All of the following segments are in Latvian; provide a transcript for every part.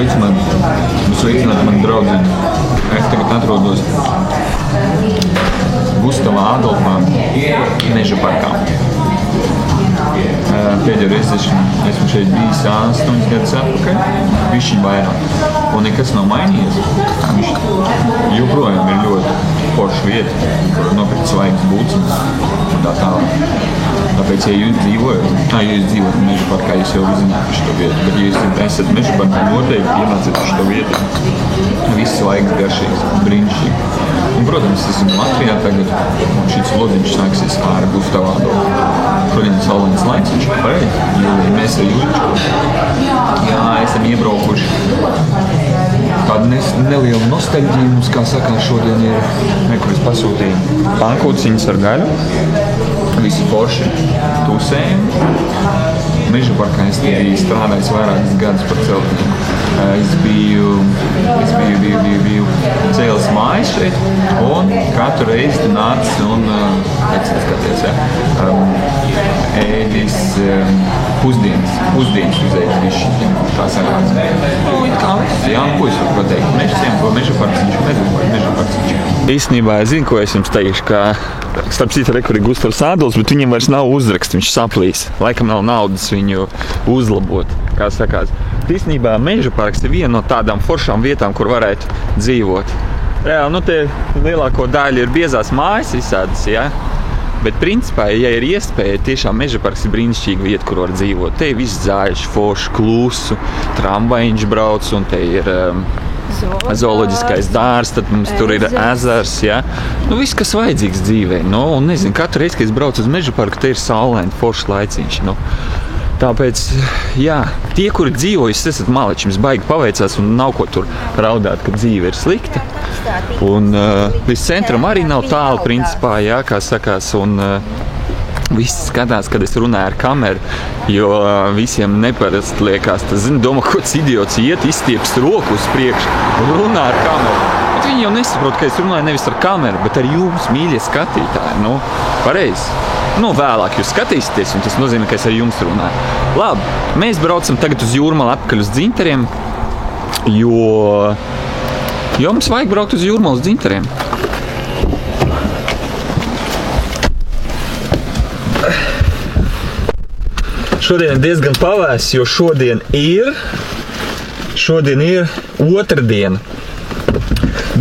Sveicināt mani draudziņu. Es tagad atrodos Gustavā Adolfā Meža parkā. Pēdējo reizi esmu šeit bijis 8 gadus atpakaļ, bišķiņ vairāk. Un nekas nav mainījies. Viņš joprojām ir ļoti forša vieta, kur nopirkt svaigas būciņas un tā tālāk. Tāpēc, ja jūs dzīvojat Meža parkā, jūs jau zināt šo vietu. Bet, ja jūs esat Meža parkā, noteikti ienāciet šo vietu. Viss svaigas, garšīgs, brīnišķīgi. Un, protams, esmu Latvijā tagad, un šis lodziņš sāksies ar Gustavu Adolfu. Šodien ir saulains laiks, viņš ir pareizi, jo mēs ar Jūriču esam iebraukuši. Tāda neliela nostalģija mums, kā sakā, šodien ir, kur es pasūtīju pankūciņas ar gaļu. Visi forši tusējumi. Meža parkā es biju strādājis vairākas gadus par celtnieku. Es biju cēlis mājas šeit, un katru reizi nācis un ēdis pusdienas uzēdis višķiņiem, tā sakās. Jā, ko es varu pateikt? Meža parks. Īstenībā es zinu, ko es jums teikšu, ka starp citu kur ir Gustavs Adolfs, bet viņam vairs nav uzraksts, viņš saplīs. Laikam nav naudas viņu uzlabot, kā sakās. Īstenībā Meža parks ir viena no tādām foršām vietām, kur varētu dzīvot. Reāli, te lielāko daļu ir biezās mājas visādas, jā. Bet principā, ja ir iespēja, tiešām Meža parks ir brīnišķīga vieta, kur var dzīvot. Te ir viss zaļš, forši, klusu, tramvajiņš brauc, un te ir zooloģiskais dārs, tad mums tur ir ezers, ja? Viss, kas vajadzīgs dzīvē, un nezinu, katru reizi, kad es braucu uz Meža parku, te ir saulaini, foršs laiciņš, Tāpēc, jā, tie, kuri dzīvo, jūs esat maleči, jums baigi paveicās un nav ko tur raudāt, ka dzīve ir slikta. Un līdz centram arī nav tālu, principā, jā, kā sakās, un visi skatās, kad es runāju ar kameru, jo visiem neparasti liekas, tas, domā, kāds idiots iet, izstieps roku uz priekšu un runā ar kameru. Bet viņi jau nesaprot, ka es runāju nevis ar kameru, bet ar jums, mīļie skatītāji, pareizi. Vēlāk jūs skatīsieties, un tas nozīmē, ka es ar jums runāju. Labi, mēs braucam tagad uz Jūrmalu atpakaļ uz Dzintariem, jo mums vajag braukt uz Jūrmalu uz Dzintariem. Šodien ir diezgan pavēss, jo šodien ir otrdiena.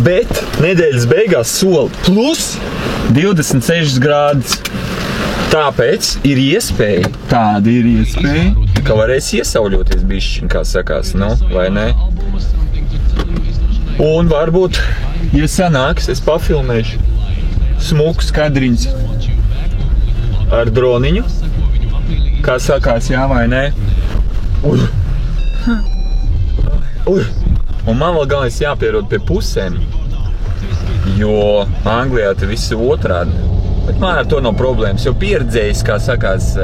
Bet nedēļas beigās sola plus 26 grādus. Tāpēc ir iespēja, ka varēs iesauļoties bišķiņ, kā sakās, vai ne? Un varbūt, ja sanāks, es pafilmēšu smuku skadriņas ar droniņu, kā sakās, jā vai ne? Un man vēl galvenais jāpierod pie pusēm, jo Anglijā te viss otrādi. Bet man ar to nav problēmas, jo pieredzējis, kā sakās,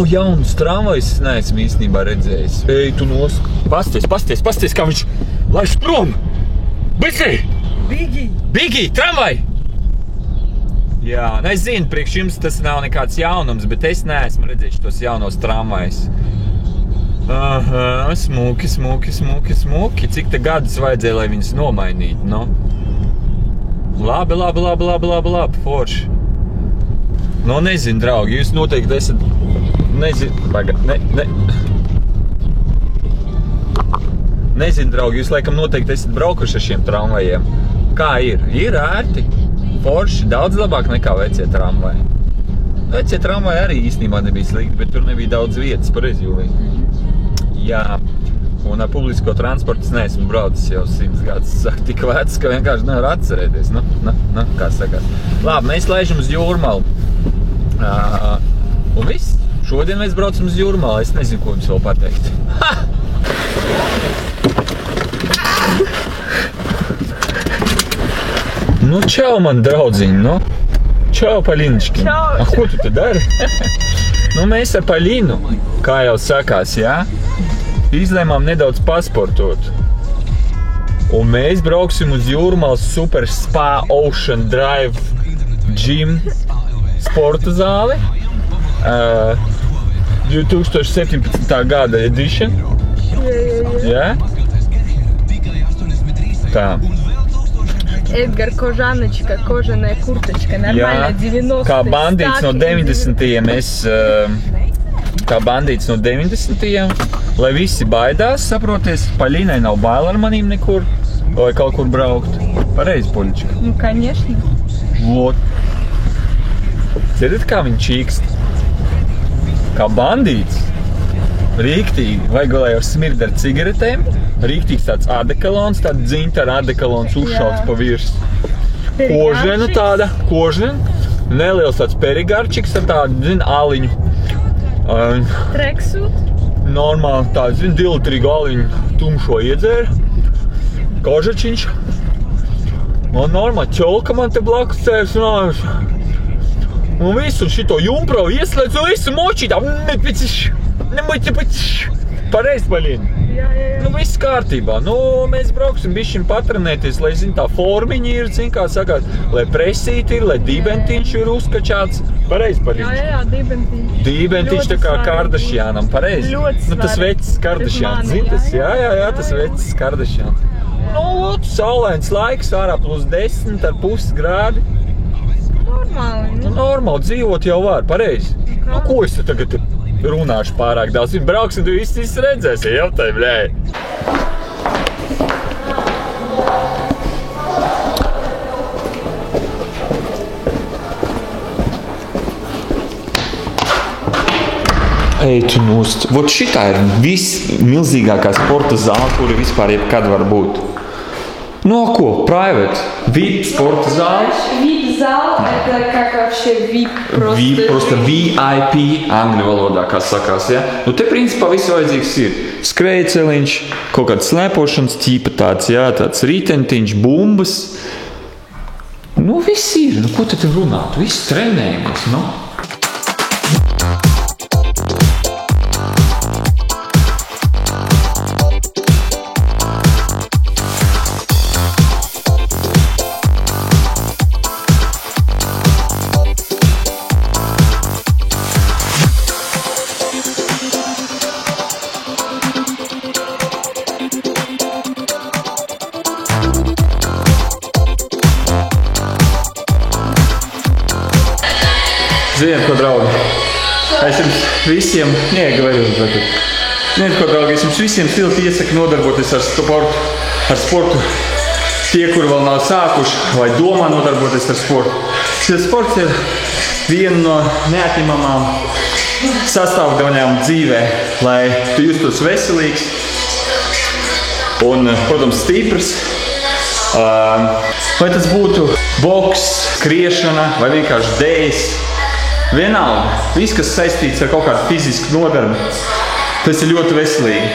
jaunas tramvajas es neesmu īstenībā redzējis. Ej, tu pasties, kā viņš laiž prom! Bigi, tramvaj! Jā, es zinu, priekš jums tas nav nekāds jaunums, bet es neesmu redzējis tos jaunos tramvajus. Aha, smuki. Cik te gadus vajadzēja, lai viņas nomainītu, Labi, forši. Nezinu, draugi, jūs noteikti esat... Nezinu, draugi, jūs laikam noteikti esat braukuši ar šiem tramvajiem. Kā ir? Ir ērti, forši, daudz labāk nekā vecie tramvaji. Vecie tramvaji arī īstenībā nebija slikti, bet tur nebija daudz vietas, pareizi, Jūlija. Jā. Un ar publisko transportu es neesmu braucis jau 100 gadus. Saka, tik vecs, ka vienkārši nevar atcerēties. Kā sakās. Labi, mēs laižam uz Jūrmalu. Un viss. Šodien mēs braucam uz Jūrmalu. Es nezinu, ko jums vēl pateikt. Čau, man draudziņi, Čau, Palīniški. Ko tu te dari? Mēs ar Palīnu, kā jau sakās, jā? Izlēmām nedaudz pasportot. Un mēs brauksim uz Jūrmalas Super Spa Ocean Drive Gym sporta zāli. 2017. gada edition. Jā? Tā. Edgar Kožanička, koženē kurtečka, normālā 90. Kā bandīts no 90. Kā bandīts no 90. Lai visi baidās, saproties, Paļinai nav bail ar manīm nekur, vai kaut kur braukt. Pareizi, Poļička. Nu, конечно. Vot. Dzirdat, kā viņi čīkst? Kā bandīts. Rīktīgi. Vajag vēl jau smird ar cigaretēm. Rīktīgs tāds adekalons, tāds dzintara adekalons uzšauts pa virs. Kožena tāda, neliels tāds perigarčiks ar tādu, aliņu. Treksūt? Normāli tādu, dilutrīgu aliņu tumšo iedzēra. Kožačiņš. Un normāli ķolka man te blakus cērs runājuši. Un visu šito jumpravu ieslēdz un visu močītā. Pareizi, Paļina. Jā. Nu, viss kārtībā. Nu, mēs brauksim bišķiņ patrenēties, lai, tā formiņi ir, kā sakāt, lai presīti ir, lai dībentiņš ir uzkačāts. Pareizi, Paļina. Jā, dībentiņš. Dībentiņš tā kā Kardašjānam, pareizi. Ļoti svarīgi. Nu, tas vecs Kardašjāns, zini tas? Jā, tas vecs Kardašjāns. Nu, saulains laiks, ārā +10 ar pusi grādi. Normāli. Nu, normāli dzīvot jau var, pareizi. Nu, ko es tagad runāšu pārāk daudz? Brauksim, tu viss redzēsi, jau tai, blēj. Ej, tu nost. Vot šitā ir vismilzīgākā sporta zāle, kura vispār jebkad var būt. Ну, ko? Private. VIP спорта зал. VIP зал, это как вообще VIP просто. VIP, просто VIP angļu valodā, kā sakās, ja? Nu, te principā viss vajadzīgs ir. Skrējceliņš, kaut kāds slēpošanas ķīpa tāds, jā, tāds rītentiņš, bumbas. Nu, viss ir. Nu, ko te runāt? Viss trenējamies, nu. Ziniet, ko, draugi? Es jums visiem, Ziniet, ko, draugi, es jums visiem silti iesaku nodarboties ar sportu. Tie, kuri vēl nav sākuši vai domā nodarboties ar sportu. Šis sports ir viena no neatņemamām sastāvdaļām dzīvē, lai tu justos veselīgs un, protams, stiprs. Vai tas būtu boks, skriešana vai vienkārši dēļas. Vienalga, viss, kas saistīts ar kaut kādu fizisku nodarbi, tas ir ļoti veselīgi.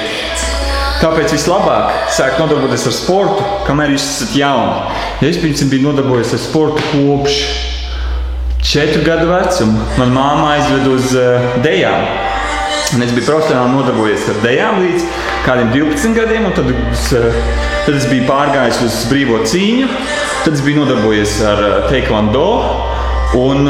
Tāpēc vislabāk sākt nodarboties ar sportu, kamēr jūs esat jauni. Ja es pirms biju nodarbojies ar sportu kopš 4 gadu vecumu, man māma aizved uz dejām. Un es biju profesionāli nodarbojies ar dejām līdz kādiem 12 gadiem, un tad es biju pārgājis uz brīvo cīņu, tad es biju nodarbojies ar taekwondo. Un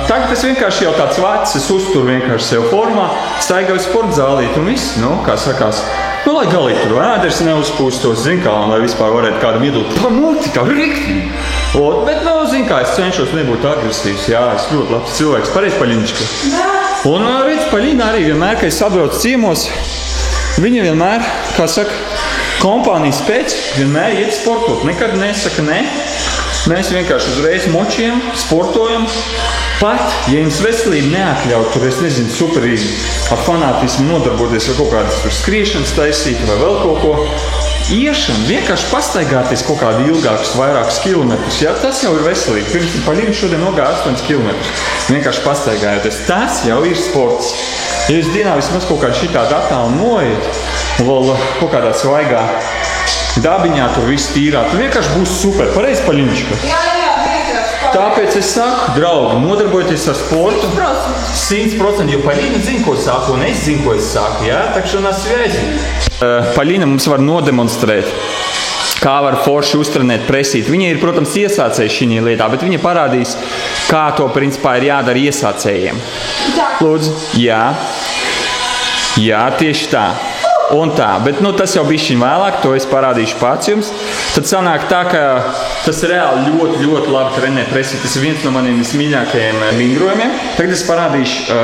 tagad es vienkārši jau tāds vecs, es uzturu vienkārši sev formā, staigāju sporta zālīt un viss, nu, kā sakās, nu, lai galīgi tur ēders neuzpūstos, zin kā, un lai vispār varētu kādam iedot, tā kā riktīgi. Bet, nu, zin kā, es cenšos nebūt agresīvs, jā, es ļoti labs cilvēks, pareizi, Paļinička. Un, redz, Paļina arī vienmēr, kad es atbraucu ciemos, viņa vienmēr, kā saka, kompānijas pēc, vienmēr iet sportot, nekad nesaka ne. Mēs vienkārši uzreiz močiem, sportojam. Pat, ja jums veselība neatļauj tur, es nezinu, superīgi ar fanātismu nodarboties ar kaut kādas tur skriešanas taisīt vai vēl kaut ko. Iešana, vienkārši pastaigāties kaut kādu ilgākus, vairākus kilometrus, jā, tas jau ir veselīgi. Pirms Paļina šodien nogāja 8 kilometrus. Vienkārši pastaigājoties, tas jau ir sports. Ja jūs dienā vismaz kaut kādu šitādu attālu noiet un vēl kaut kādā svaigā dabiņā tur viss tīrāt, tu vienkārši būs super. Pareizi, Paļinička? Jā, vienkārši. Tāpēc es saku, draugi, nodarbojieties ar sportu. 100%, jo Paļina zina, ko saku, un es zinu, ko es saku, jā? Так что у нас связи. Paļina mums var nodemonstrēt, kā var forši uztrenēt presīt. Viņa ir, protams, iesācēji šī lietā, bet viņa parādīs, kā to, principā, ir jādara iesācējiem. Lūdzu, jā. Jā, tieši tā. Un tā, bet tas jau bišķiņ vēlāk, to es parādīšu pats jums. Tad sanāk tā, ka tas reāli ļoti, ļoti labi trenē presi. Tas ir viens no maniem vismīļākajiem vingrojumiem. Tagad es parādīšu,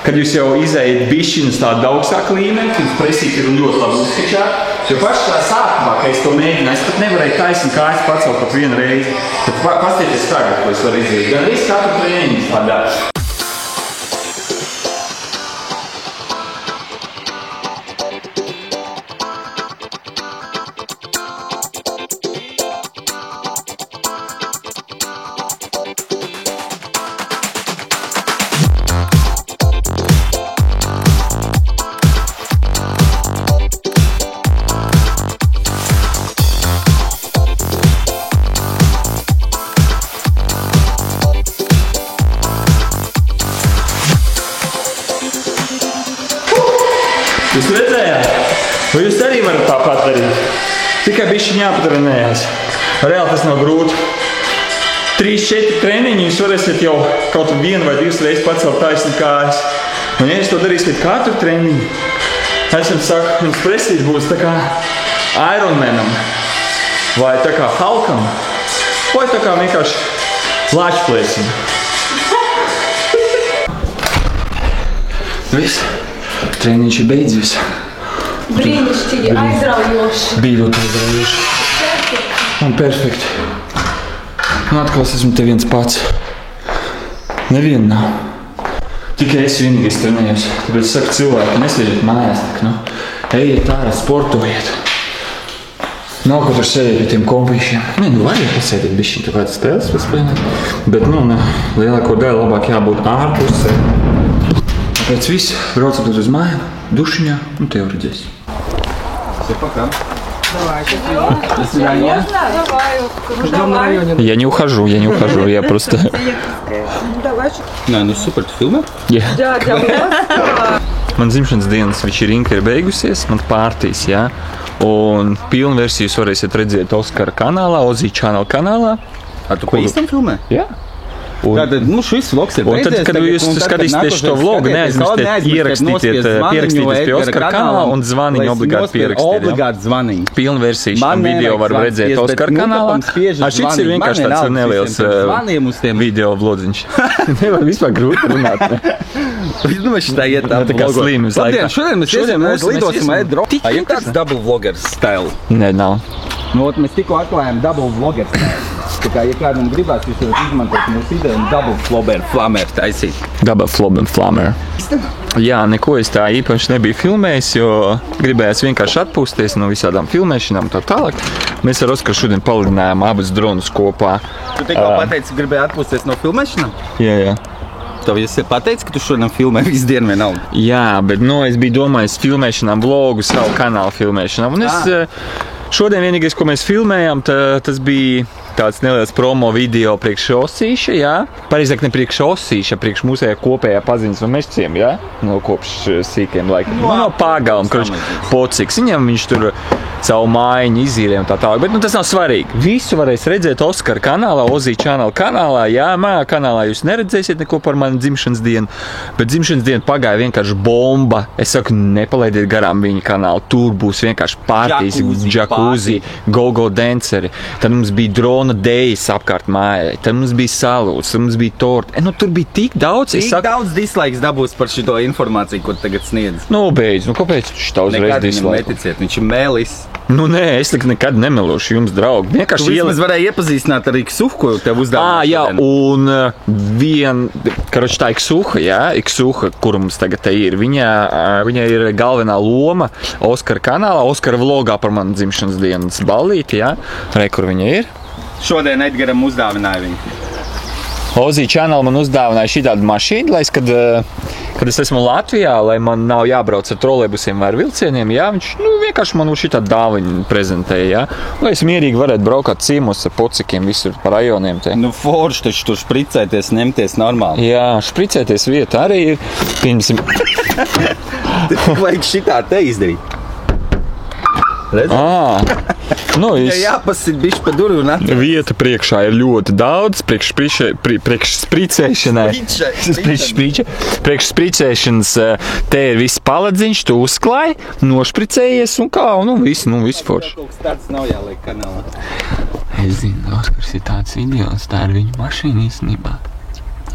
kad jūs jau izējat bišķiņ uz tādu augstāku līmeni, tad presīti ir ļoti labi uzskačāt. Jo paši tā sākumā, kad es to mēģināju, es pat nevarēju taisni kājas pacelt pat vienu reizi. Tad pastieties tagad, ko es varu izdarīt. Gan arī katru treniņu padara. Jūs redzējāt? Vai jūs arī varat tāpat darīt? Tikai bišķiņ jāpatrenējās. Reāli tas nav grūti. 3-4 treniņi jūs varēsiet jau kaut 1 vai 2 reizes pacelt taisni kājas. Un ja jūs to darīsiet katru treniņu, es jums saku, jums presīt būs tā kā Ironmanam, vai tā kā Hulkam, vai tā kā vienkārši lāčplēsim. Viss. Treniņš ir beidzies. Brīnišķīgi, aizraujoši. Bija ļoti aizraujoši. Un perfekti. Un atkal es esmu te viens pats. Neviena nav. Tikai es vienīgais trenējos. Tāpēc es saku cilvēki, nesēdiet mājās. Ejiet ārā, sportojiet. Nav ko tur sēdēt pie tiem kompīšiem. Vajag pasēdēt bišķiņ, tā kādas spēles paspēlēt. Bet, lielāko daļu labāk jābūt ārpusē. Pēc viss, braucam uz mājām, dušiņā, un te jau redzēs. Все, пока. До свидания. Я не ухожу, я просто... Nē, super, tu filmē? Man dzimšanas dienas večerinka ir beigusies, man pārtīs, jā. Un pilnu versiju jūs varēsiet redzēt Oskara kanālā, Ozī Channel kanālā. A tu pa īstam filmē? Jā. Tātad, šis vlogs ir beidzies. Un tad, kad jūs skatīsieties šo vlogu, neaizmirstiet pierakstīties pie Oskara kanāla un zvaniņu obligāti pierakstiet. Obligāti zvaniņu. Pilnu versiju šim video var redzēt Oskara kanālā. Šis ir vienkārši tāds neliels video vlodziņš. Nevar vispār grūti runāt. Es domāju, šitā iet tā tā kā slimis laikā. Šodien mēs lidosim airdrop. Ir tāds double vloggers style? Nē, nav. Mēs tikko atklājām double vloggers style. Tā kā, ja kādam gribās, jūs varat izmantot mūsu ideju un double flammer taisīt. Double flammer. Jā, neko es tā īpaši nebiju filmējis, jo gribējās vienkārši atpūsties no visādām filmēšanām un tā tālāk. Mēs ar Oskaru šodien palidinājām abas dronus kopā. Tu tikko pateici, ka gribēji atpūsties no filmēšanām? Jā. Tev esi pateicis, ka tu šodien filmē visu dienu vienalga? Jā, bet es biju domājis filmēšanām vlogu, savu kanālu filmēšanām. Un es šodien vienīgais, ko mēs filmējām, tas bija tāds neliels promo video priekš Osīša, jā. Pareizāk ne priekš Osīša, priekš mūsējā kopējā paziņas un mešciem, jā. Kopš sīkiem laikiem. No Pāgalm, Pociks. Viņam viņš tur savu mājiņu izīrē un tā tālāk. Bet tas nav svarīgi. Visu varēs redzēt Oskara kanālā, Ozī Channel kanālā. Jā, manā kanālā jūs neredzēsiet neko par manu dzimšanas dienu. Bet dzimšanas diena pagāja vienkārši bomba. Es saku, nepalaidiet garām viņa kanālu. Tur būs vienkārši partijas, džakūzi, go-go danceri. Tad mums bija drona dējas apkārt mājai. Tad mums bija salūts, tad mums bija torti. Tur bija tik daudz. Daudz dislikes dabūs par šito informāciju, ko tagad sniedz. Beidz, kāpēc tu šitā uzreiz dislike? Nekad viņam neticiet, viņš ir mēlis. Nē, es nekad nemelošu jums, draugi. Vienkārši tu vismaz varēja iepazīstināt ar Iksuhu, ko tev uzdevās. Jā, un tā Iksuha, jā, Iksuha, kura mums tagad te ir, viņa ir galvenā loma Oskara kanālā, Oskara vlogā par manu dzimšanas dienas ballīti, jā. Kur viņa ir? Šodien Edgaram uzdāvināja viņu. Ozī Channel man uzdāvināja šitādu mašīnu, lai kad es esmu Latvijā, lai man nav jābrauc ar trolejbusiem vai ar vilcieniem, jā, viņš vienkārši man šitādu dāviņu prezentēja, jā. Lai es mierīgi varētu braukāt ciemos ar pocikiem visur pa rajoniem te. Forši taču tur špricēties, ņemties normāli. Jā, špricēties vieta arī ir, pirmsim. Vajag šitā te izdarīt. Redzi? Nu, jāpasit bišķi pa durvi un atver. Vieta priekšā ir ļoti daudz, priekš spricēšanai. Priekš spricēšanas te ir viss paladziņš, tu uzklāji, nošpricējies un kā, un viss forši. Kaut kas tāds nav jāliek kanālā. Es zinu, Oskars ir tāds idiots, tā ir viņa mašīna īstenībā.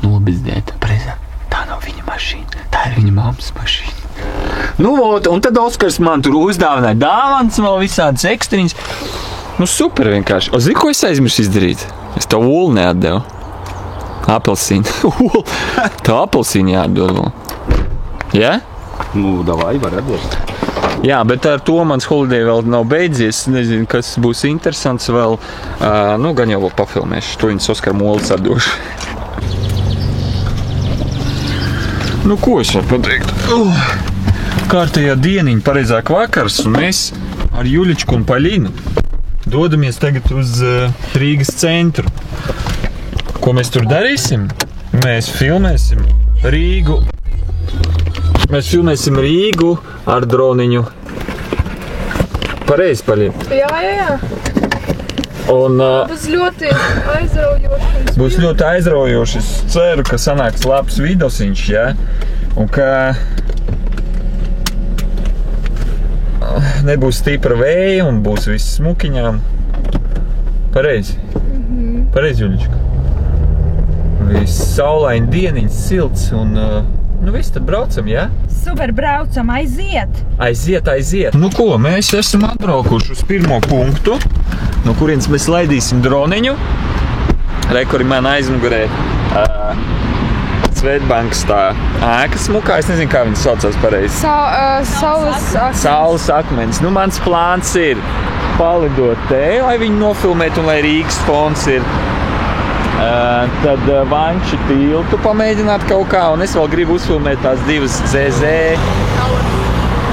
Nobezdēta prezā. Tā nav viņa mašīna, tā ir viņa mammas mašīna. Nu, un tad Oskars man tur uzdāvināja dāvans, vēl visādas ekstriņas. Nu, super vienkārši. O, zini, ko es aizmirsu izdarīt? Es tev ulu neatdevu. Apelsīnu. Tev apelsīnu jāatdod vēl. Ja? Nu, davai, var atdot. Jā, bet ar to mans holiday vēl nav beidzies. Nezinu, kas būs interesants vēl. Nu, gan jau vēl pafilmēšu. To viņas Oskar Molis atdošu. Nu, ko es varu pateikt? Kārtējā dieniņa, pareizāk vakars, un mēs ar Juļičku un Paļinu dodamies tagad uz Rīgas centru. Ko mēs tur darīsim? Mēs filmēsim Rīgu. Mēs filmēsim Rīgu ar droniņu. Pareizi, Paļina? Jā. Un, Būs ļoti aizraujoši. Būs ļoti aizraujoši. Es ceru, ka sanāks labs vidosiņš, ja? Un ka nebūs stipra vēja un būs viss smukiņām. Pareizi? Pareizi, Juļička? Viss saulaini dieniņš, silts un... Nu viss, tad braucam, ja? Super, braucam, aiziet! Aiziet! Nu ko, mēs esam atbraukuši uz pirmo punktu, no kurienes mēs laidīsim droniņu. Rekuri man aizmugurē Svetbankas tā ēka smukā, es nezinu, kā viņas saucās pareizi. Saules akmens. Nu, mans plāns ir palidot te, lai viņu nofilmētu un lai Rīgas fons ir. Tad Vanču tiltu pamēģināt kaut kā, un es vēl gribu uzfilmēt tās divas ZZ.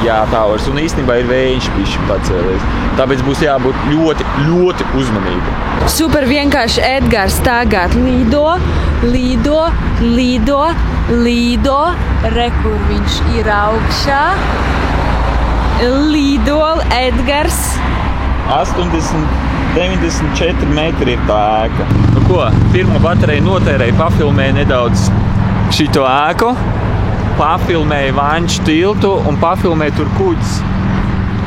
Jā, towers, un īstenībā ir vējiņš pišķi pacēlies. Tāpēc būs jābūt ļoti, ļoti uzmanīgi. Super vienkārši Edgars tagad lido, re, kur viņš ir augšā. Lido Edgars. 94 metri ir tā ēka. Nu ko, pirmo bateriju notērēju, pafilmēju nedaudz šito ēku, pafilmēju Vanču tiltu un pafilmēju tur kuģis.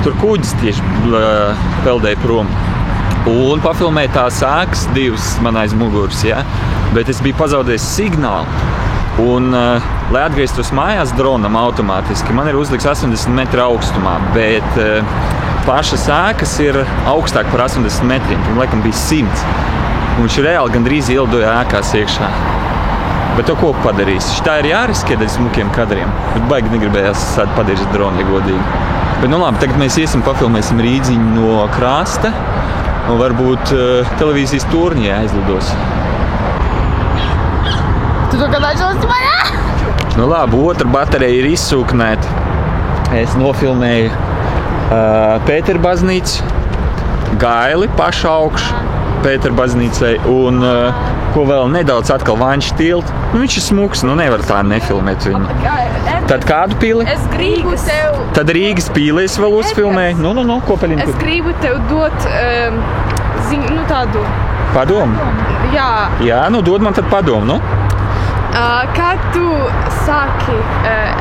Tur kuģis tieši peldēja prom. Un pafilmēju tās ēkas divas man aiz muguras, ja? Bet es biju pazaudējis signālu. Un, lai atgrieztos mājās dronam automātiski, man ir uzliks 80 metru augstumā, bet pašas ēkas ir augstāk par 80 metriem, un laikam bija 100. Un viņš reāli gandrīz ielidoja ēkās iekšā. Bet to ko padarīs? Šitā ir jāriskē dēļ smukiem kadriem, bet baigi negribējās padarīt dronu, ja godīgi. Bet nu labi, tagad mēs pafilmēsim Rīdziņu no krasta, un varbūt televīzijas turņē aizlidos. Tu to kad aizlidosi mājā? Nu labi, otra baterija ir izsūknēta. Es nofilmēju Pētera baznīcu, Gaili pašu augšu Pētera baznīcai un ko vēl nedaudz atkal Vanču tiltu. Nu, viņš ir smuks, nu nevar tā nefilmēt viņu. Tad kādu pili? Es gribu tev... Tad Rīgas pīli es vēl uzfilmēju. Nu, ko Paļina? Es gribu tev dot tādu... Padomu? Jā. Jā, nu dod man tad padomu, nu. Kad tu saki,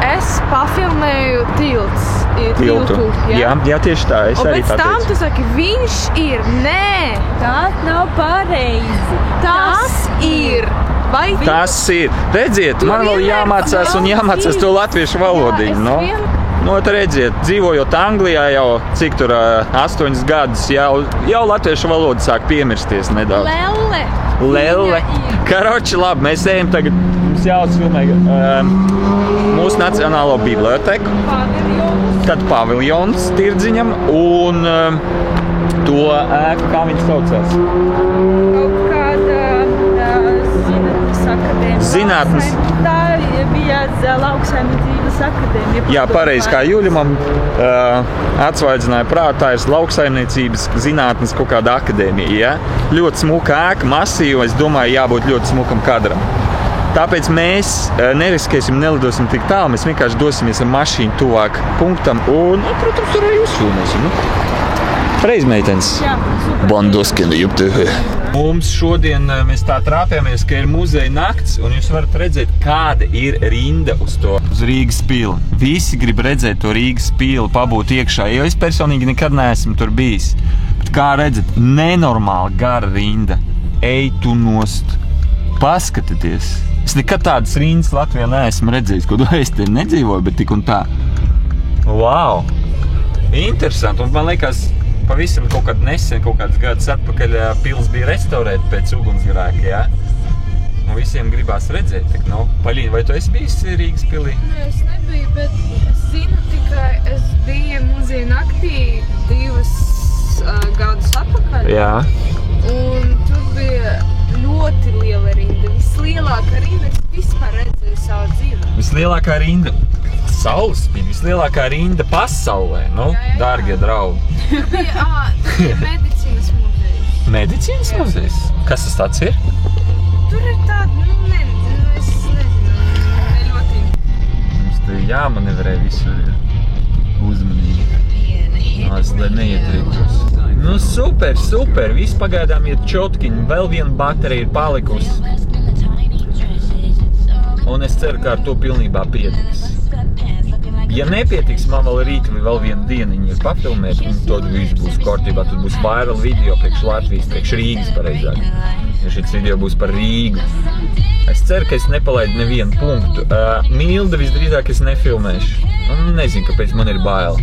es pafilmēju tiltu. Jā, tieši tā, es arī tā teicu. Un pēc tam tu saki, viņš ir, nē. Tā nav pareizi. Tas ir. Vai Tas ir. Redziet, man vēl jāmācās to latviešu valodiņu, no? Nu, tad redziet, dzīvojot Anglijā jau, cik tur 8 gadus, jau latviešu valoda sāk piemirsties nedaudz. Lelle. Karoči, labi, mēs ejam tagad, mums jāuzfilmē mūsu Nacionālo biblioteku, tad paviljons tirdziņam un to ēku, kā viņi saucās? Kaut kāda Zinātnes akadēmija. Tā bija Lauksaimniecības akadēmija. Jā, pareizi, kā Juļamam atsvaidzināja prātā, tā ir Lauksaimniecības zinātnes kaut kāda akadēmija. Ja? Ļoti smuka ēka, masīva, es domāju, jābūt ļoti smukam kadram. Tāpēc mēs neriskēsim, nelidosim tik tālu, mēs vienkārši dosimies ar mašīnu tuvāk punktam un, protams, tur arī uzfilmēsim. Pareizi, meitenes. Jā, super. Bandoskina juptē. Mums šodien mēs tā trāpījāmies, ka ir muzeja nakts, un jūs varat redzēt, kāda ir rinda uz to, uz Rīgas pili. Visi grib redzēt to Rīgas pili, pabūt iekšā, jo es personīgi nekad neesmu tur bijis. Bet kā redzat, nenormāli gara rinda. Ej tu nost. Paskatieties. Es nekad tādas rindas Latvijā neesmu redzējis, ko es te nedzīvoju, bet tik un tā. Wow! Interesanti, un man liekas, pavisam kaut kādu nesen, kaut kādus gadus atpakaļ pils bija restaurēta pēc ugunsgrēka, jā? Un visiem gribās redzēt, tak, nu, Paļīna, vai tu esi bijis Rīgas pilī? Nē, es nebiju, bet es zinu tikai, es biju muzeja naktī 2 gadus atpakaļ. Jā. Un tur bija ļoti liela rinda, vislielākā rinda, es vispār redzēju savu dzīvi. Vislielākā rinda, saules spīd, vislielākā rinda pasaulē, nu, dārgie draugi. Tur bija medicīnas muzejs. Medicīnas muzejs? Kas tas tāds ir? Tur ir tāda, es nezinu, ne ļoti. Mums te jāmanevrē visur uzmanīgi. Lai neietriektos. Nu super, super, viss pagaidām iet čotkiņi, vēl viena baterija ir palikusi. Un es ceru, ka ar to pilnībā pietiks. Ja nepietiks, man vēl rīt vēl vienu dieniņu ir pafilmēt, un tad viss būs kārtībā, tad būs viral video priekš Latvijas, priekš Rīgas pareizāk. Ja šis video būs par Rīgu. Es ceru, ka es nepalaidu nevienu punktu. Milda visdrīzāk es nefilmēšu. Nezinu, kāpēc man ir bail.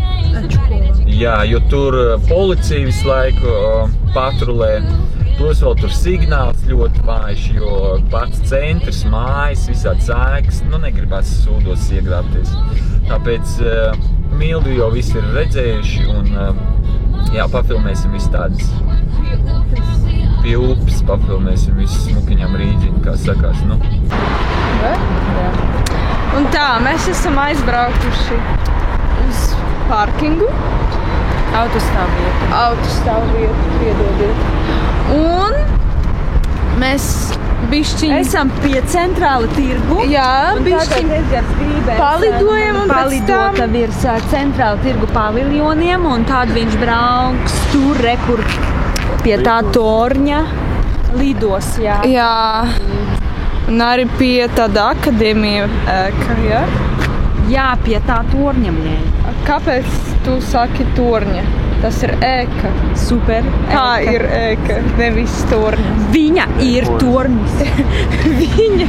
Jā, jo tur policija visu laiku patrulē. Plus vēl tur signāls ļoti vājš, jo pats centrs, mājas, visāds ēkas, nu negribās sūdos iegrābties. Tāpēc Mildu jau visi ir redzējuši un jā, pafilmēsim visu tādas. Pie upes pafilmēsim visu smukiņām rīdziņu, kā sakās, nu. Un tā, mēs esam aizbraukuši uz parkingu. Autostāvvietu, piedodiet. Un mēs bišķiņ esam pie centrāla tirgu. Jā, un bišķiņ palidojam un pēc tam virs centrāla tirgu paviljoniem, un tad viņš brauks tur, kur pie tā torņa lidos, jā. Jā, un arī pie tāda akadēmija ēka, jā? Jā, pie tā torņa, mļēņ. Kāpēc tu saki torņa? Tas ir ēka. Super. Tā ir ēka, nevis torņa. Viņa ir tornis. Viņa.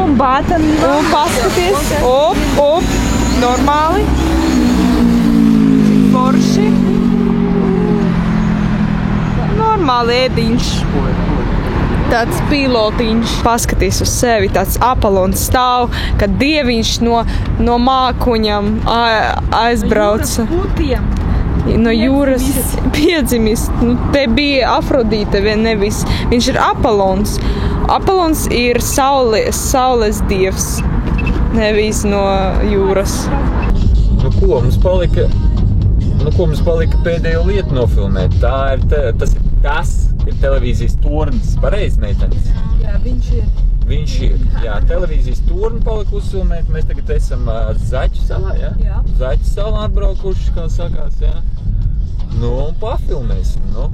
Un bātam. Un paskaties. Op, normāli. Forši. Normāli ēdiņš. Tāds pilotiņš. Paskaties uz sevi, tāds Apolons stāv, kad dieviņš no mākuņam aizbrauca. No jūras piedzimis. Nu, te bija Afrodīte, nevis. Viņš ir Apolons. Apolons ir saules dievs, nevis no jūras. Nu ko, mums palika pēdējo lietu nofilmēt. Tas ir televīzijas tornis, pareizi, meitenes? Jā, viņš ir. Jā, televīzijas torni palika uzfilmēt. Mēs tagad esam Zaķu salā, jā? Jā. Zaķu salā atbraukuši, kā sakās, jā. Nu, un pafilmēsim, nu.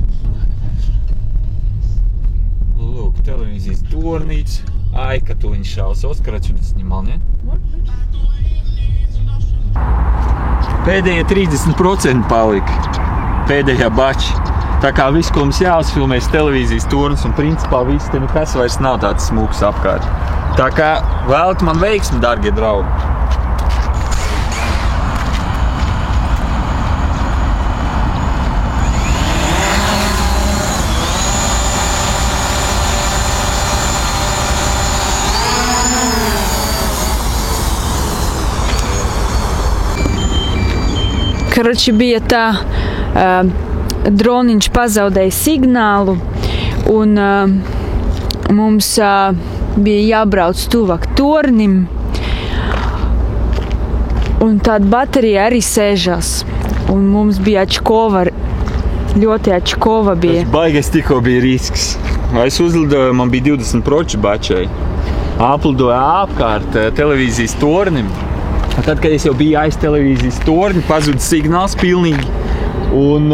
Lūk, televīzijas tornīts. Ai, ka tu viņš šaus. Oskar, отсюда снимал, не? Pēdējie 30% palika. Pēdējā bači. Tā kā viss, ko mums jāuzfilmēs televīzijas tornis un principā viss te nekas vairs nav tāds smūgs apkārt. Tā kā vēlat man veiksmi, dārgie draugi. Karoči bija tā, droniņš pazaudēja signālu un mums bija jābrauc tuvāk tornim un tāda baterija arī sēžās un mums bija atškova, ļoti atškova bija. Tas baigais tikko bija risks. Es uzlidoju, man bija 20% bačai. Aplidoju apkārt televīzijas tornim. Tad, kad es jau biju aiz televīzijas torņa, pazuda signāls pilnīgi. Un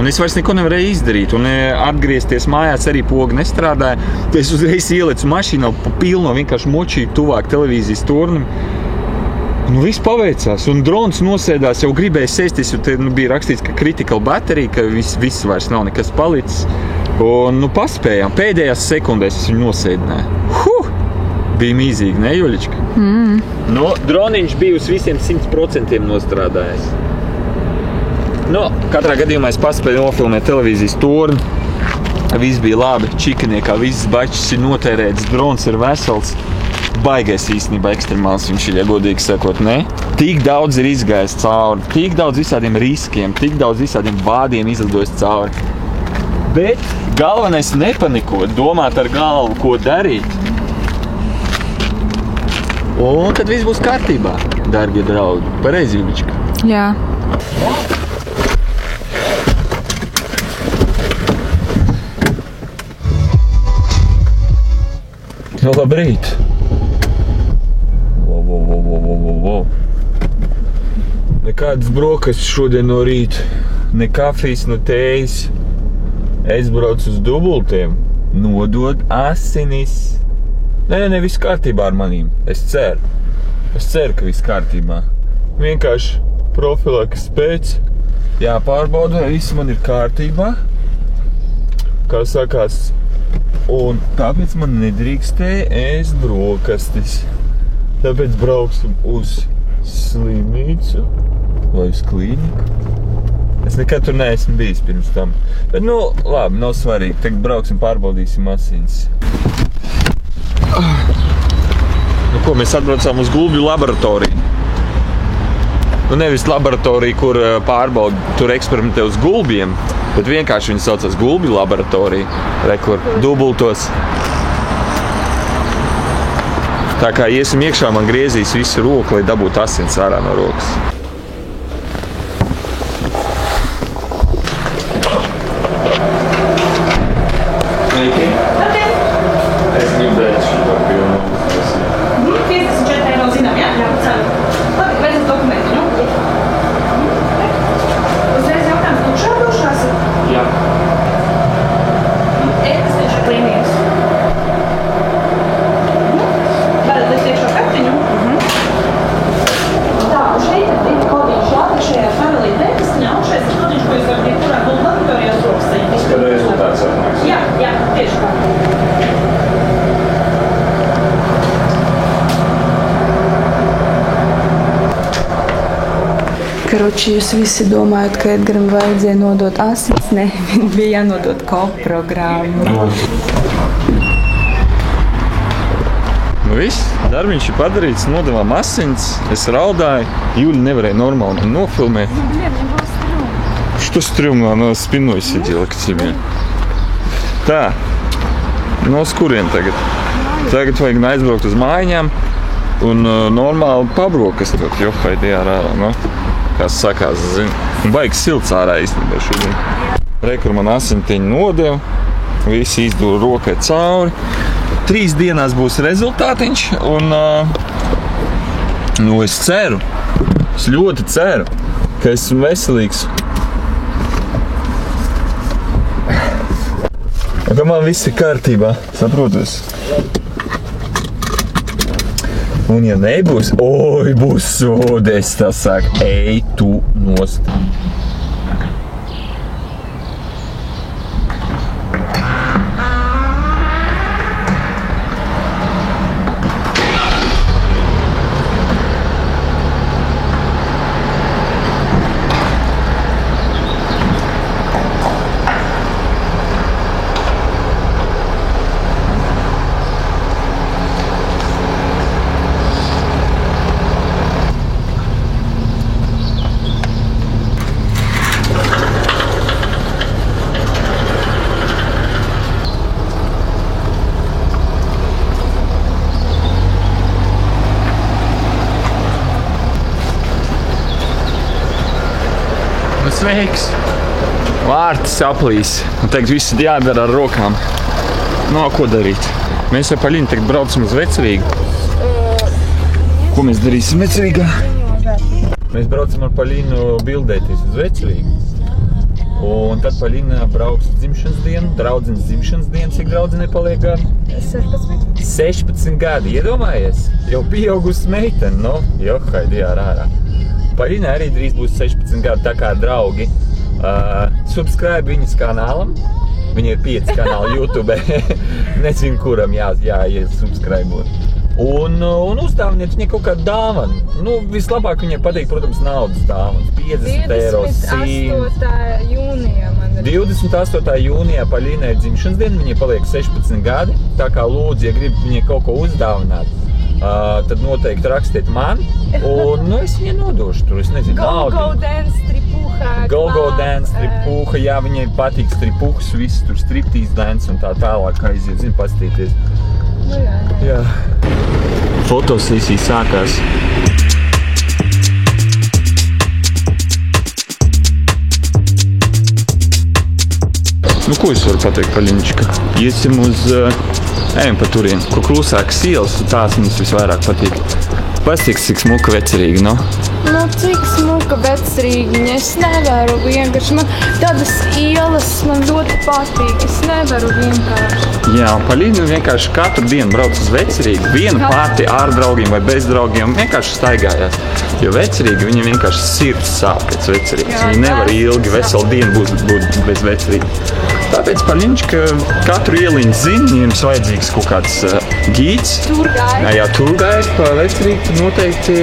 es vairs neko nevarēju izdarīt, un atgriezties mājās arī poga nestrādāja. Tad es uzreiz ielicu mašīnā pa pilno, vienkārši močīju tuvāk televīzijas tornim. Nu, viss paveicās, un drons nosēdās, jau gribēja sēsties, jo te bija rakstīts, ka critical battery, ka viss vairs nav nekas palicis. Un, paspējām. Pēdējās sekundēs es viņu nosēdināju. Bija mīzīgi, ne, Juļička? Droniņš bija uz visiem 100% nostrādājis. Katrā gadījumā es paspēju nofilmēt televīzijas torni. Viss bija labi, čikaniekā, viss bačs ir notērēts, drons ir vesels. Baigais īstenībā ekstremāls viņš ir, ja godīgi sakot, ne? Tik daudz ir izgājis cauri, tik daudz visādiem riskiem, tik daudz visādiem vādiem izlidojis cauri. Bet galvenais nepanikot, domāt ar galvu, ko darīt. Un tad viss būs kārtībā, dārgie draugi. Pareizi, Juļička? Jā. Labrīt! Wow. Nekādas brokastis šodien no rīta, ne kafijas, ne tējas. Es braucu uz dubultiem, nodot asinis. Nē, viss kārtībā ar manīm. Es ceru, ka viss kārtībā. Vienkārši profilaks pēc. Jāpārbauda, vai viss man ir kārtībā. Kā sakās. Un tāpēc man nedrīkstēja ēst brokastis. Tāpēc brauksim uz slimnīcu vai uz klīniku. Es nekad tur neesmu bijis pirms tam. Bet, labi, nav svarīgi. Tagad brauksim, pārbaudīsim asins. Ko, mēs atbraucām uz Gulbju laboratoriju. Nevis laboratoriju, kur pārbauda, tur eksperimentē uz gulbjiem, bet vienkārši viņi saucās Gulbju laboratoriju, kur dubultos. Tā kā iesim iekšā, man griezīs visu roku, lai dabūtu asins ārā no rokas. Sveiki! Es gribētu šito pilnu. 54 eiro zinām, jā? Jā, ceru. Labi, veidzat dokumentu, Uzreiz jautājums, tukšā dušās ir? Jā. Tas tieši ir klīnijas. Varat likt iekšā kartiņu? Tā, un šeit ir divi kodiņš apakšējā paralīli testiņā, un šeit ir kodiņš, ko jūs varat jebkurā Gulbju laboratorijā uz rokas saņemt. Kad rezultāts atnāks? Jā, tieši tā. Karoči, jūs visi domājat, ka Edgaram vajadzēja nodot asins? Ne, viņam bija jānodot koprogrammu. Viss, darbiņš ir padarīts, nodevām asins, es raudāju, Juļa nevarēja normāli nofilmēt. Что стрёмно, она спиной сидела к тебе. Tā, uz kurien tagad? Tagad vajag aizbraukt uz mājiņām un normāli pabrokastot, jo haidī ārā, Kas sakās, Baigs silts ārā īstenībā šodien. Kur man asintiņu nodeva, visi izdūra rokai cauri. 3 dienās būs rezultātiņš, un es ceru, es ļoti ceru, ka esmu veselīgs. Un ka man viss ir kārtībā, saprotos. Un ja nebūs, būs sodes, tas saka, ej tu nost. Sveiks! Vārti saplīs. Un tagad viss ir jādara ar rokām. Ko darīt? Mēs ar Paļinu tagad braucam uz Vecrīgu. Ko mēs darīsim Vecrīgā? Mēs braucam ar Paļinu bildēties uz vecerīgu. Un tad Paļina brauks dzimšanas dienu, draudzenes dzimšanas dienu. Cik draudzenei paliek gadi? 16. 16 gadi, iedomājies? Jau pieaugusi meitene, no? Johaidi, ārā. Paļina arī drīz būs 16 gadi, tā kā draugi. Subscribe viņas kanālam. Viņa ir 5 kanāli YouTube. Nezinu, kuram jāsubscribot. Un uzdāviniet viņai kaut kādu dāvanu. Nu, vislabāk viņai patīk, protams, naudas dāvanas. 50 eiro, 100. 28. jūnijā man ir. 28. jūnijā Paļinai ir dzimšanas diena, viņai paliek 16 gadi. Tā kā lūdzu, ja grib viņai kaut ko uzdāvināt, tad noteikti rakstiet man. Un es viņai nodošu tur, es nezinu, naudu. Go dance, stripuha. Go dance, stripuha, jā, viņai patīk stripuhas, viss tur striptease dance un tā tālāk, kā aiziet, zinu, pastīties. Nu jā. Fotosesija sākās. Nu, ko es varu pateikt, Paļinička? Iesim uz, ejam pa turien, kur klusākas ielas, tās mums visvairāk patīk. Pastīks, cik smuka vecerīgi, no? Nu, cik smuka vecerīgiņa, es nevaru vienkārši, man tādas ielas man ļoti patīk, es nevaru vienkārši. Jā, Paļina vienkārši katru dienu brauc uz vecerīgu, viena pati ar draugiem vai bez draugiem, vienkārši staigājās. Jo vecerīgi viņa vienkārši sirds sāp pēc vecerīgas, viņa nevar ilgi veselu dienu būt bez vecerīgas. Tāpēc Paļinička katru ieliņu zina, ja jums vajadzīgs kaut kāds gīds. Turgāji. Jā, turgāji pa vecerīgu, tad noteikti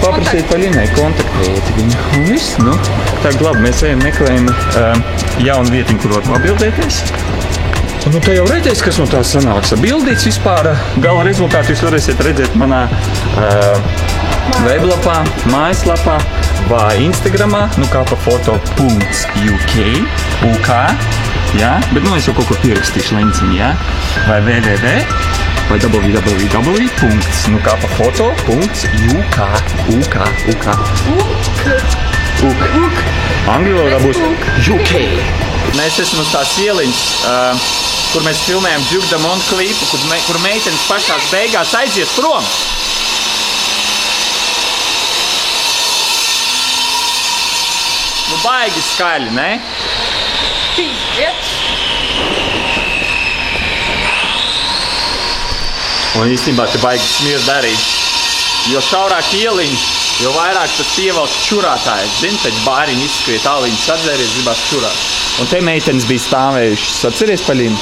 paprasīt Paļinai, kontaktēt viņu. Un viss, nu. Tā labi, mēs ejam meklējam jaunu vietiņu, kur var pabildēties. Un nu, tā jau redzēs, kas no tā sanāks. Bildīts vispār, gala rezultātu jūs varēsiet redzēt manā weblapā, mājaslapā vai Instagramā, nu kā pa foto.uk, jā, bet nu es jau kaut kur pierakstīšu lenciņu, jā, vai www, vai www.nukapafoto.uk. Angļu valodā būs UK. Mēs esam uz tās ieliņas, kur mēs filmējam Duke Damont klipu, kur meitenes pašās beigās aiziet prom. Nu, baigi skaļi, ne? Un īstenībā te baigi smird arī. Jo šaurāk ieliņi, jo vairāk tas pievelk čurātājs. Zini, taču bāriņi izskriet, āliņas atzēries, gribās čurāt. Un te meitenes bija stāvējušas. Atceries, Paļina?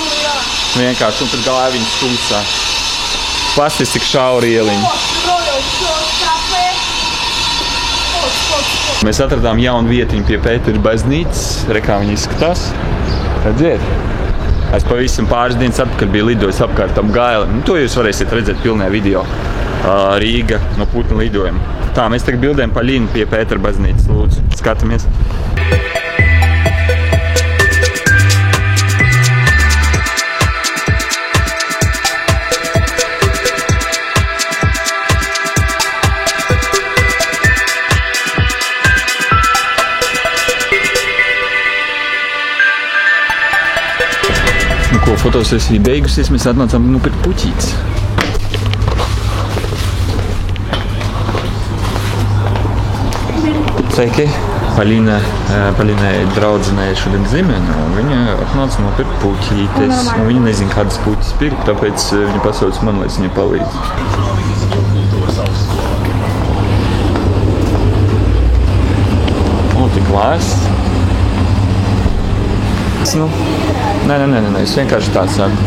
Vienkārši, un tad gāja viņas klusā. Pasties, cik šauri ieliņi. Mēs atradām jaunu vietiņu pie Pētera baznīcas. Re, kā viņi izskatās. Redziet? Es pavisam pāris dienas atpakaļ biju lidojis apkārt ap Gaili. Nu, to jūs varēsiet redzēt pilnajā video. Rīga no Putna lidojuma. Tā, mēs tagad bildējam Paļinu pie Pētera baznīcas. Lūdzu, skatāmies. Ko fotosesija beigusies, mēs atnācām nopirkt puķītes. Sveiki! Paļinai draudzenei šodien dzimene, un viņa atnāca nopirkt puķītes. Viņa nezina, kādas puķis pirkt, tāpēc viņa pasauc man, lai es viņai palīdzu. O, tik lēsts. Nu, nē, es vienkārši tāds saku.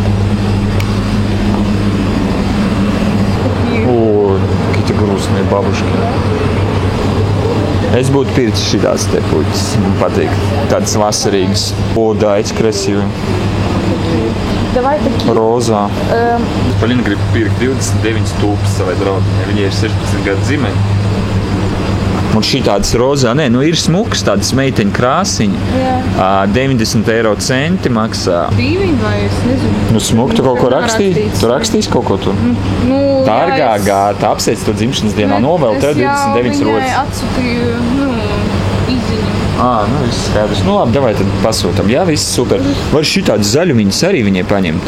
O, kita grūsmie babuški. Es būtu pircis šitās te puķis, man patīk. Tādas vasarīgas. O, daiķi krasīvi. Rozā. Paļina grib pirkt 29 tūpes savai draudzenei. Viņai ir 16 gadu dzimene. Un šī tādas rozā, nē, nu ir smuks, tādas meiteņu krāsiņa. 90 eiro centi maksā. Dīviņi vai es nezinu. Nu smuki, tu kaut ko rakstīji? Tu rakstīsi kaut ko tur? Nu, Dārgā gāta, apsveic to dzimšanas dienā, novēl tev 29 rodas. Es jau atsūtīju, izziņu. Nu viss skaidrs. Nu labi, davai tad pasūtam. Jā, viss super. Var šitādas zaļumiņas arī viņai paņemt?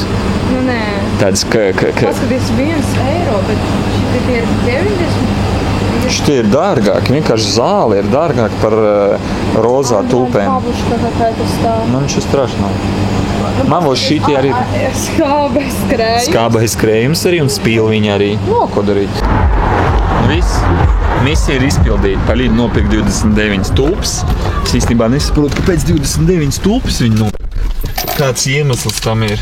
Nu, nē. Tādas, Paskaties, 1 eiro, bet šitie ir 90. Šitie ir dārgāki, vienkārši zāle ir dārgāka par rozā tulpēm. Бабушка какая-то стала. Nu, viņš ir strašno. Man vēl šitie arī ir Skābais krējums. skābais krējums arī un spīlviņi arī. No, ko darīt? Viss. Misija ir izpildīta. Palīdz nopirkt 29 tulpes. Es īstenībā nesaprotu, kāpēc 29 tulpes viņi nopirkt. Kāds iemesls tam ir?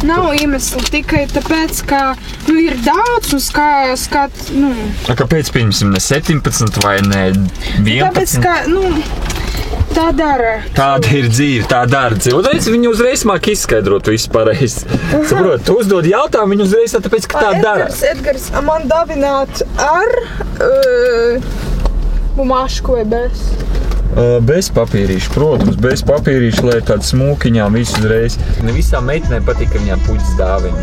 Nav iemesli tikai tāpēc, ka ir daudz un Kāpēc, pieņemsim, ne 17 vai ne 11? tāpēc, ka, tā dara. Tāda ir dzīve, tā dara dzīve. Un redz, viņi uzreiz māk izskaidrot visu pareizi. Saprot, tu uzdod jautājumu, viņi uzreiz tāpēc, ka tā dara. Edgars, man davināt ar bumāšku vai bez? Bez papīrīša, protams, bez papīrīša, lai tāda smūkiņām visu uzreiz. Ne visām meitenēm patīk, ka viņām puķis dāvina.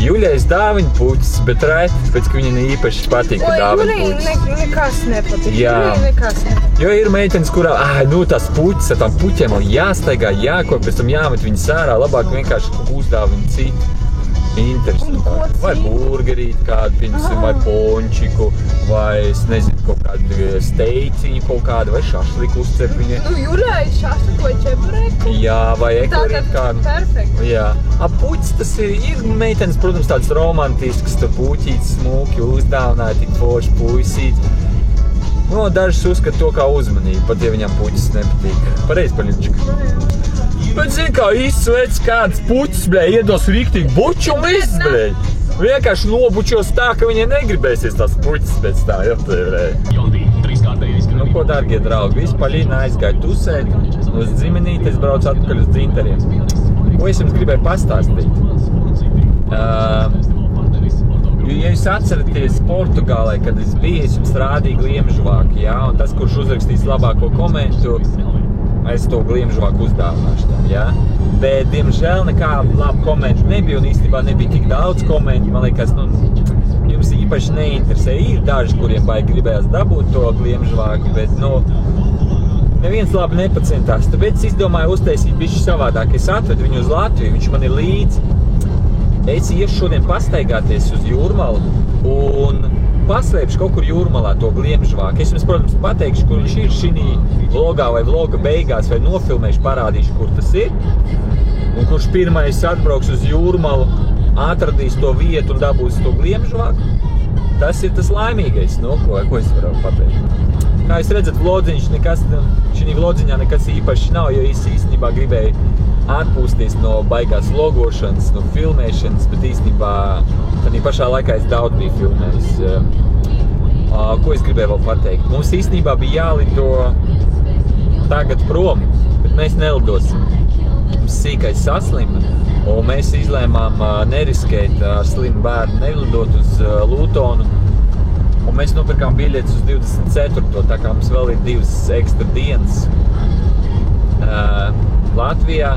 Juļai es dāvinu puķis, bet rēti, tāpēc, ka viņa ne īpaši patīk, ka dāvina puķis. Nekas nepatīk. Jā. Jo ir meitenes, kurā, tās puķis ar tām puķiem jāstaigā, jāko, pēc tam jāmet viņas ārā, labāk vienkārši uzdāvina citu. Interesanti. Vai burgerīt kādu, piemēram, vai pončiku, vai, es nezinu, kaut kādu steiciņu kaut kādu, vai šašliku uzcep viņa. Juļai šašliku vai čebureku? Jā, vai ekorīt kādu. Perfekti. Jā. Puķis tas ir meitenes, protams, tāds romantisks, tur puķītis smūki uzdāvināja, tik forši puisīts. Dažas uzskata to kā uzmanību, pat ja viņam puķis nepatīk. Pareizi, Paļņička. Bet zini, kā izsveic kāds puķis, iedos riktīgi buču un viss, vienkārši nobučos tā, ka viņai negribēsies tās puķis pēc tā, ko, dārgie draugi, visu Paļīna aizgāja tusēt uz dzimenīti, es braucu atpakaļ uz dzintariem. Ko es jums gribēju pastāstīt? Ja jūs atceraties Portugālē, kad es biju, es jums rādīju gliemžvāku, un tas, kurš uzrakstīs labāko komentu, es to gliemžvāku uzdāvināšu tam, Bet, diemžēl, nekā labu komentu nebija, un īstenībā nebija tik daudz komentu. Man liekas, jums īpaši neinteresē. Ir daži, kuriem baigi gribējās dabūt to gliemžvāku, bet, neviens labi nepacentās. Tāpēc es izdomāju uztaisīt bišķi savādāk. Es atvedu viņu uz Latviju, viņš man ir līdzi. Es iešu šodien pastaigāties uz Jūrmalu un paslēpšu kaut kur Jūrmalā to gliemžvāku. Es jums, protams, pateikšu, kur viņš ir šī vlogā vai vloga beigās, vai nofilmēšu, parādīšu, kur tas ir. Un kurš pirmais atbrauks uz Jūrmalu, atradīs to vietu un dabūs to gliemžvāku, tas ir tas laimīgais, ko es varu pateikt. Kā jūs redzat, šī vlodziņā nekas īpaši nav, jo es īstenībā gribēju atpūsties no baigās vlogošanas, no filmēšanas, bet īstenībā tādā pašā laikā es daudz biju filmējis. Ko es gribēju vēl pateikt? Mums īstenībā bija jālido tagad prom, bet mēs nelidosim. Mums sīkais saslima, un mēs izlēmām neriskēt ar slimu bērnu, nelidot uz Lūtonu. Un mēs nopirkām biļetes uz 24. Tā kā mums vēl ir 2 ekstra dienas Latvijā.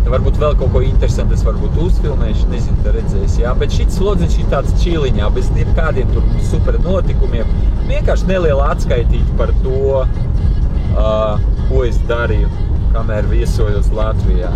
Varbūt vēl kaut ko interesantu es varbūt uzfilmēšu, nezinu, tā redzēs, Bet šis vlodziņš ir tāds čiliņā, bez kādiem tur super notikumiem. Vienkārši neliela atskaitīta par to, ko es darīju, kamēr viesojos Latvijā.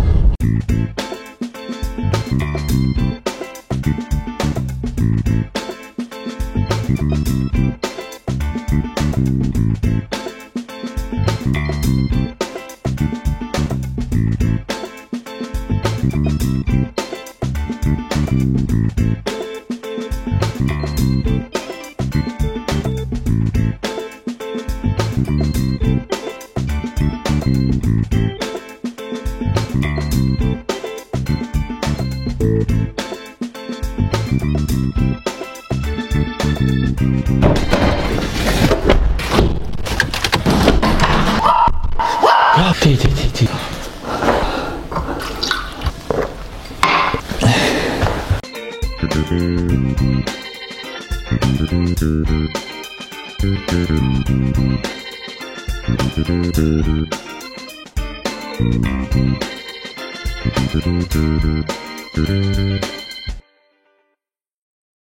Tī.